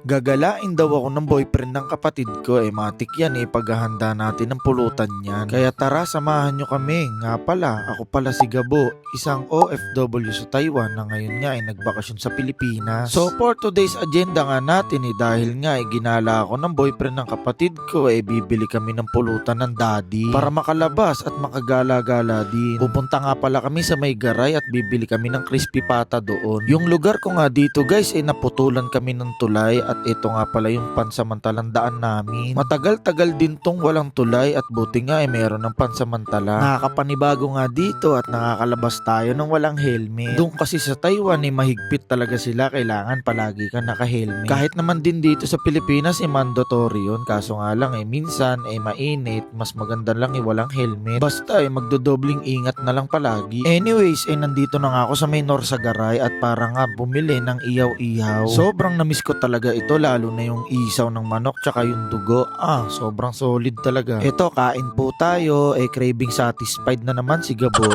Gagalain daw ako ng boyfriend ng kapatid ko, matik yan, paghahanda natin ng pulutan yan. Kaya tara, samahan nyo kami. Nga pala, ako pala si Gabo, isang OFW sa Taiwan na ngayon nga ay nagbakasyon sa Pilipinas. So for today's agenda nga natin, dahil nga ginala ako ng boyfriend ng kapatid ko, bibili kami ng pulutan ng daddy para makalabas at makagala-gala din. Pupunta nga pala kami sa May Garay at bibili kami ng crispy pata doon. Yung lugar ko nga dito guys, naputulan kami ng tulay at ito nga pala yung pansamantalang daan namin. Matagal-tagal din tong walang tulay at buti nga meron ng pansamantala. Nakakapanibago nga dito at nakakalabas tayo ng walang helmet. Doon kasi sa Taiwan mahigpit talaga sila, kailangan palagi ka naka-helmet. Kahit naman din dito sa Pilipinas mandatory yun, kaso nga lang minsan mainit, mas maganda lang walang helmet. Basta magdodobling ingat na lang palagi. Anyways, nandito na nga ako sa may Norsagaray at para nga bumili ng iyaw-ihaw. Sobrang namiss ko talaga ito, lalo na yung isaw ng manok tsaka yung dugo. Sobrang solid talaga. Ito, kain po tayo. Craving satisfied na naman si Gabo.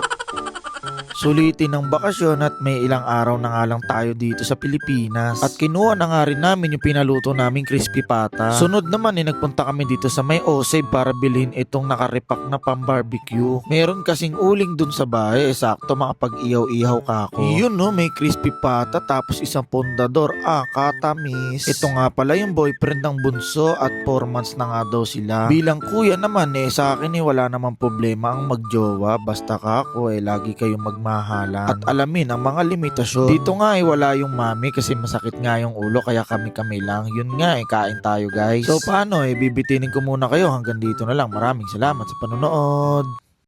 Sulitin ng bakasyon at may ilang araw na nga lang tayo dito sa Pilipinas. At kinuha na nga rin namin yung pinaluto naming crispy pata. Sunod naman nagpunta kami dito sa may Osay para bilhin itong nakaripak na pang-barbecue. Meron kasing uling dun sa bahay, sakto makapag-ihaw-ihaw ka ako. Yun may crispy pata tapos isang pondador. Katamis. Ito nga pala yung boyfriend ng bunso at 4 months na nga daw sila. Bilang kuya naman sa akin wala namang problema ang magjowa. Basta ka ako lagi kayong magmahalan at alamin ang mga limitasyon. Dito nga wala yung mami kasi masakit nga yung ulo, kaya kami lang. Yun nga kain tayo guys. So paano bibitinin ko muna kayo hanggang dito na lang. Maraming salamat sa panonood.